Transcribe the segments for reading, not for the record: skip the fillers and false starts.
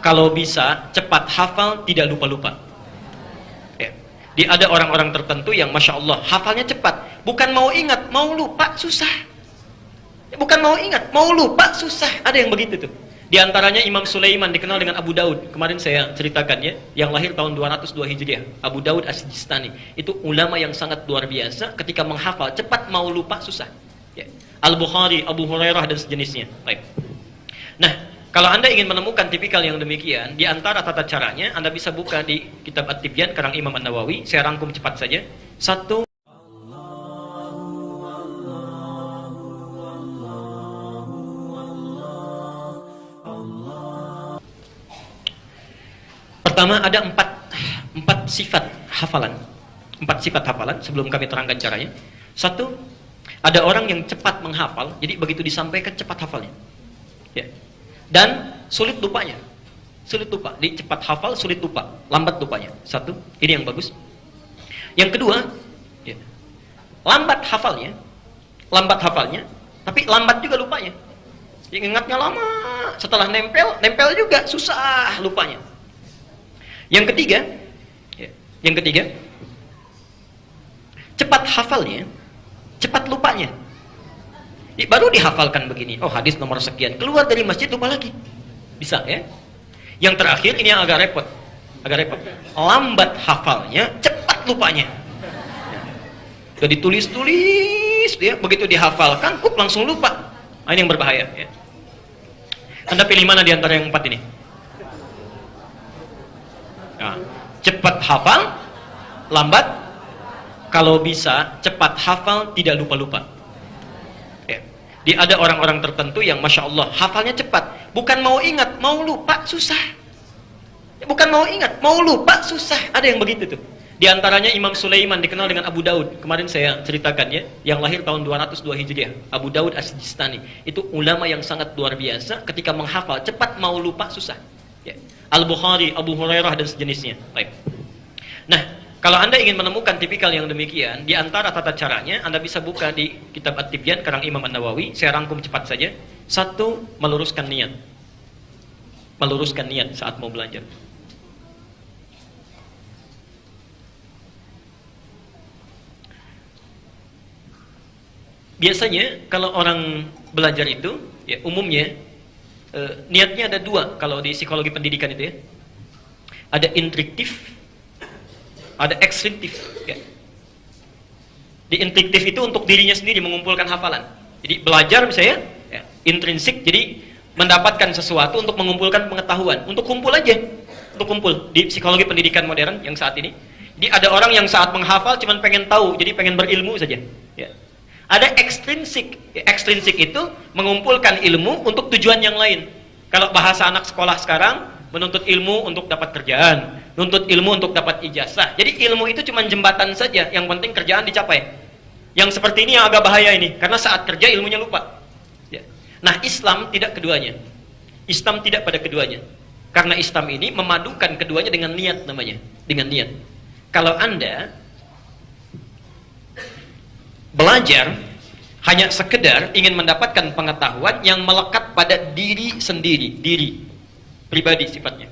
kalau bisa cepat hafal, tidak lupa-lupa. Ya. Ada orang-orang tertentu yang Masya Allah hafalnya cepat, bukan mau ingat, mau lupa susah. Bukan mau ingat, mau lupa susah. Ada yang begitu tuh. Di antaranya Imam Sulaiman, dikenal dengan Abu Daud. Kemarin saya ceritakan ya, yang lahir tahun 202 Hijriah, Abu Daud As-Sijistani. Itu ulama yang sangat luar biasa, ketika menghafal cepat, mau lupa susah. Ya. Al-Bukhari, Abu Hurairah dan sejenisnya. Baik. Nah, kalau Anda ingin menemukan tipikal yang demikian, di antara tata caranya, Anda bisa buka di kitab At-Tibyan karang Imam An-Nawawi. Saya rangkum cepat saja. Satu, pertama ada empat sifat hafalan. Empat sifat hafalan sebelum kami terangkan caranya. Satu, ada orang yang cepat menghafal, jadi begitu disampaikan cepat hafalnya. Ya. Dan sulit lupanya. Sulit lupa. Di cepat hafal, sulit lupa. Lambat lupanya. Satu, ini yang bagus. Yang kedua, ya, lambat hafalnya, tapi lambat juga lupanya. Ingatnya lama, setelah nempel juga susah lupanya. Yang ketiga, cepat hafalnya, cepat lupanya. Baru dihafalkan begini, oh hadis nomor sekian, keluar dari masjid lupa lagi. Bisa ya. Yang terakhir ini yang agak repot. Lambat hafalnya, cepat lupanya. Sudah ditulis-tulis dia, begitu dihafalkan, langsung lupa. Ini yang berbahaya ya. Anda pilih mana di antara yang empat ini? Nah, cepat hafal, lambat. Kalau bisa cepat hafal, tidak lupa-lupa. Ada orang-orang tertentu yang Masya Allah hafalnya cepat, bukan mau ingat, mau lupa susah. Bukan mau ingat, mau lupa susah. Ada yang begitu tuh. Di antaranya Imam Sulaiman, dikenal dengan Abu Daud. Kemarin saya ceritakan ya, yang lahir tahun 202 Hijriah, Abu Daud As-Sijistani. Itu ulama yang sangat luar biasa, ketika menghafal cepat, mau lupa susah. Ya. Al-Bukhari, Abu Hurairah dan sejenisnya. Baik. Nah, kalau Anda ingin menemukan tipikal yang demikian, di antara tata caranya, Anda bisa buka di kitab At-Tibyan karang Imam An-Nawawi. Saya rangkum cepat saja. Satu, meluruskan niat. Meluruskan niat saat mau belajar. Biasanya kalau orang belajar itu, ya umumnya niatnya ada dua kalau di psikologi pendidikan itu ya. Ada instruktif, ada ekstrinsiktif. Ya. Di instruktif itu untuk dirinya sendiri mengumpulkan hafalan. Jadi belajar misalnya, ya, intrinsik, jadi mendapatkan sesuatu untuk mengumpulkan pengetahuan, untuk kumpul aja, untuk kumpul di psikologi pendidikan modern yang saat ini. Jadi ada orang yang saat menghafal cuma pengen tahu, jadi pengen berilmu saja. Ya. Ada ekstrinsik. Ekstrinsik itu mengumpulkan ilmu untuk tujuan yang lain. Kalau bahasa anak sekolah sekarang, menuntut ilmu untuk dapat kerjaan, menuntut ilmu untuk dapat ijazah. Jadi ilmu itu cuma jembatan saja, yang penting kerjaan dicapai. Yang seperti ini yang agak bahaya ini, karena saat kerja ilmunya lupa. Ya. Nah, Islam tidak keduanya. Islam tidak pada keduanya. Karena Islam ini memadukan keduanya dengan niat namanya, dengan niat. Kalau Anda belajar hanya sekedar ingin mendapatkan pengetahuan yang melekat pada diri sendiri, diri pribadi sifatnya.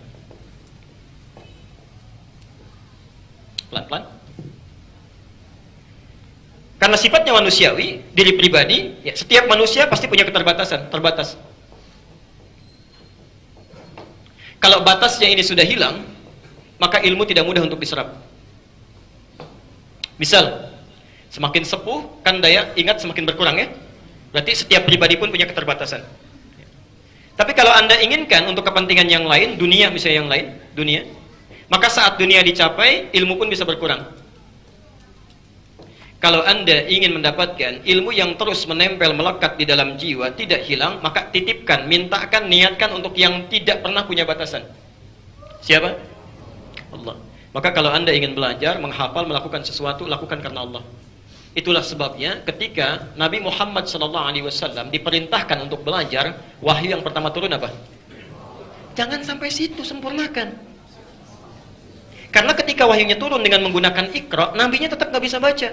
Pelan-pelan. Karena sifatnya manusiawi, diri pribadi, ya, setiap manusia pasti punya keterbatasan, terbatas. Kalau batasnya ini sudah hilang, maka ilmu tidak mudah untuk diserap. Misal, semakin sepuh, kan daya ingat semakin berkurang ya. Berarti setiap pribadi pun punya keterbatasan. Tapi kalau Anda inginkan untuk kepentingan yang lain, dunia misalnya yang lain, dunia, maka saat dunia dicapai, ilmu pun bisa berkurang. Kalau Anda ingin mendapatkan ilmu yang terus menempel, melekat di dalam jiwa, tidak hilang, maka titipkan, mintakan, niatkan untuk yang tidak pernah punya batasan. Siapa? Allah. Maka kalau Anda ingin belajar, menghafal, melakukan sesuatu, lakukan karena Allah. Itulah sebabnya ketika Nabi Muhammad SAW diperintahkan untuk belajar, wahyu yang pertama turun apa? Jangan sampai situ, sempurnakan. Karena ketika wahyunya turun dengan menggunakan Iqra, nabinya tetap nggak bisa baca.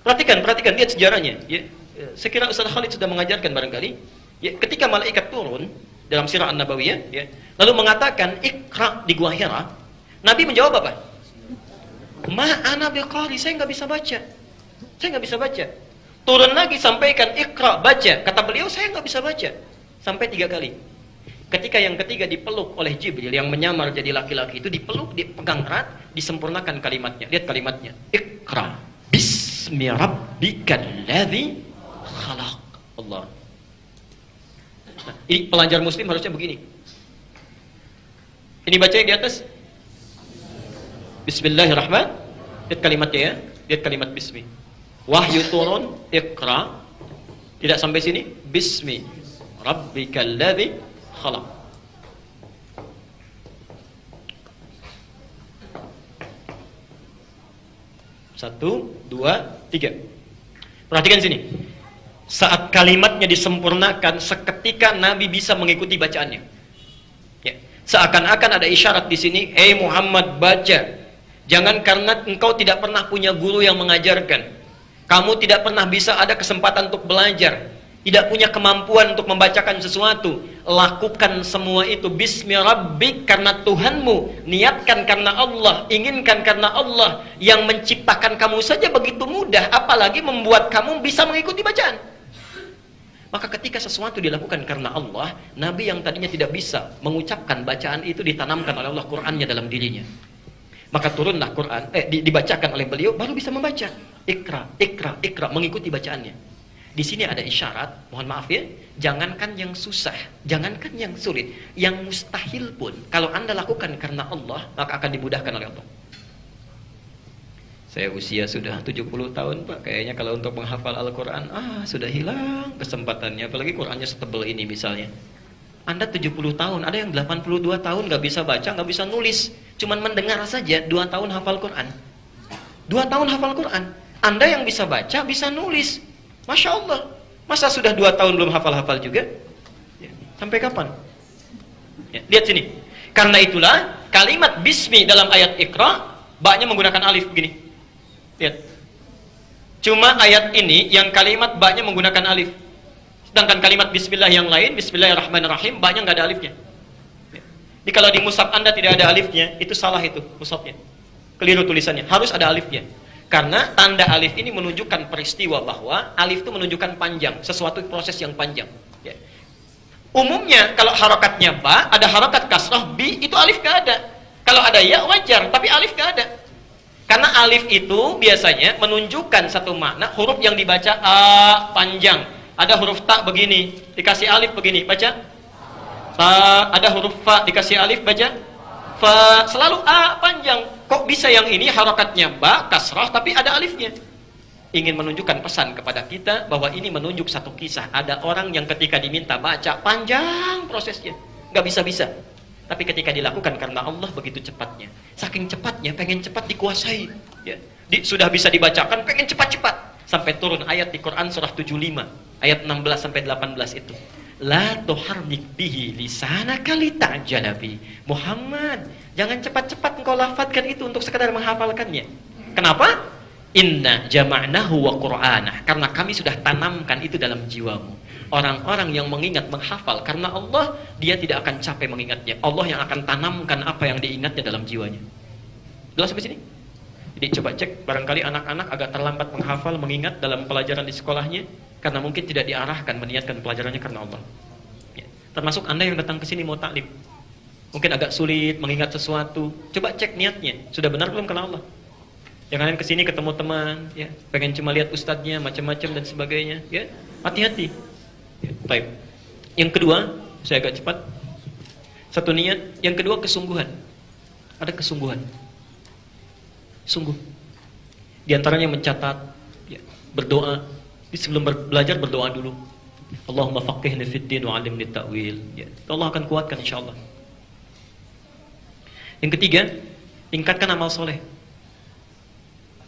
Perhatikan, lihat sejarahnya. Ya, sekira Ustaz Khalid sudah mengajarkan barangkali. Ya, ketika malaikat turun, dalam Sirah An-Nabawiyah, ya. Lalu mengatakan Iqra di Gua Hira. Nabi menjawab apa? Ma ana biqari, saya nggak bisa baca. Saya nggak bisa baca. Turun lagi sampaikan Iqra, baca. Kata beliau, saya nggak bisa baca. Sampai 3 kali. Ketika yang ketiga dipeluk oleh Jibril yang menyamar jadi laki-laki itu, dipeluk, dipegang erat, disempurnakan kalimatnya. Lihat kalimatnya. Iqra bismi rabbikal ladzi khalaq. Allah. Nah, ini pelajar muslim harusnya begini. Ini baca di atas. Bismillahirrahmanirrahim. Lihat kalimatnya ya. Lihat kalimat bismi. Wahyu turun, Iqra. Tidak sampai sini. Bismi rabbikal ladzi khalaq. Satu, dua, tiga. Perhatikan sini. Saat kalimatnya disempurnakan, seketika Nabi bisa mengikuti bacaannya. Ya. Seakan-akan ada isyarat di sini, Muhammad baca. Jangan karena engkau tidak pernah punya guru yang mengajarkan. Kamu tidak pernah bisa ada kesempatan untuk belajar. Tidak punya kemampuan untuk membacakan sesuatu. Lakukan semua itu bismi rabbik, karena Tuhanmu. Niatkan karena Allah, inginkan karena Allah. Yang menciptakan kamu saja begitu mudah, apalagi membuat kamu bisa mengikuti bacaan. Maka ketika sesuatu dilakukan karena Allah, Nabi yang tadinya tidak bisa mengucapkan bacaan itu ditanamkan oleh Allah Qur'annya dalam dirinya. Maka turunlah Quran, dibacakan oleh beliau, baru bisa membaca. Iqra, Iqra, Iqra, mengikuti bacaannya. Di sini ada isyarat, mohon maaf ya, jangankan yang susah, jangankan yang sulit, yang mustahil pun, kalau Anda lakukan karena Allah, maka akan dimudahkan oleh Allah. Saya usia sudah 70 tahun Pak, kayaknya kalau untuk menghafal Al-Quran, sudah hilang kesempatannya, apalagi Qurannya setebal ini misalnya. Anda 70 tahun, ada yang 82 tahun nggak bisa baca, nggak bisa nulis, cuman mendengar saja, 2 tahun hafal Quran. 2 tahun hafal Quran. Anda yang bisa baca, bisa nulis. Masya Allah. Masa sudah 2 tahun belum hafal-hafal juga? Ya. Sampai kapan? Ya. Lihat sini. Karena itulah, kalimat bismi dalam ayat Iqra, ba-nya menggunakan alif begini. Lihat. Cuma ayat ini, yang kalimat ba-nya menggunakan alif. Sedangkan kalimat bismillah yang lain, bismillahirrahmanirrahim, ba-nya nggak ada alifnya. Ya. Jadi kalau di mushaf Anda tidak ada alifnya, itu salah itu mushafnya. Keliru tulisannya, harus ada alifnya. Karena tanda alif ini menunjukkan peristiwa bahwa alif itu menunjukkan panjang, sesuatu proses yang panjang. Ya. Umumnya kalau harokatnya ba, ada harokat kasrah, bi, itu alif gak ada. Kalau ada ya wajar, tapi alif gak ada. Karena alif itu biasanya menunjukkan satu makna, huruf yang dibaca a panjang. Ada huruf ta begini, dikasih alif begini, baca ta. Ada huruf fa, dikasih alif, baca fa. Selalu a panjang. Kok bisa yang ini harokatnya ba, kasrah, tapi ada alifnya? Ingin menunjukkan pesan kepada kita bahwa ini menunjuk satu kisah. Ada orang yang ketika diminta baca, panjang prosesnya, nggak bisa-bisa. Tapi ketika dilakukan karena Allah, begitu cepatnya. Saking cepatnya, pengen cepat dikuasai. Ya. Sudah bisa dibacakan, pengen cepat-cepat. Sampai turun ayat di Quran surah 75, ayat 16 sampai 18 itu. La tuharrik bihi lisanaka lita'jala bi. Muhammad, jangan cepat-cepat engkau lafadzkan itu untuk sekadar menghafalkannya. Kenapa? Inna jama'nahu wa qur'anah. Karena kami sudah tanamkan itu dalam jiwamu. Orang-orang yang mengingat, menghafal karena Allah, dia tidak akan capek mengingatnya. Allah yang akan tanamkan apa yang diingatnya dalam jiwanya. Jelas sampai sini? Jadi coba cek, barangkali anak-anak agak terlambat menghafal, mengingat dalam pelajaran di sekolahnya, karena mungkin tidak diarahkan meniatkan pelajarannya karena Allah. Ya. Termasuk Anda yang datang ke sini mau taklim, mungkin agak sulit mengingat sesuatu. Coba cek niatnya, sudah benar belum karena Allah? Yang kalian kesini ketemu teman, ya, pengen cuma lihat ustadznya, macam-macam dan sebagainya, ya, hati-hati. Ya, baik. Yang kedua, saya agak cepat. Satu niat, yang kedua kesungguhan. Ada kesungguhan. Sungguh. Di antaranya mencatat, ya, berdoa. Sebelum belajar berdoa dulu. Allahumma faqihni fid din wa 'allimni ta'wil. Ya, Allah akan kuatkan insyaallah. Yang ketiga, tingkatkan amal soleh.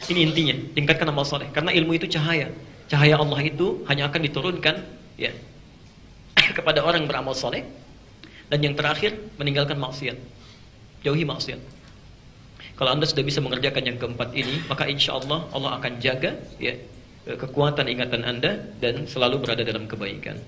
Ini intinya, tingkatkan amal soleh. Karena ilmu itu cahaya. Cahaya Allah itu hanya akan diturunkan, ya, kepada orang yang beramal soleh. Dan yang terakhir, meninggalkan maksiat. Jauhi maksiat. Kalau Anda sudah bisa mengerjakan yang keempat ini, maka insya Allah Allah akan jaga, ya, kekuatan ingatan Anda dan selalu berada dalam kebaikan.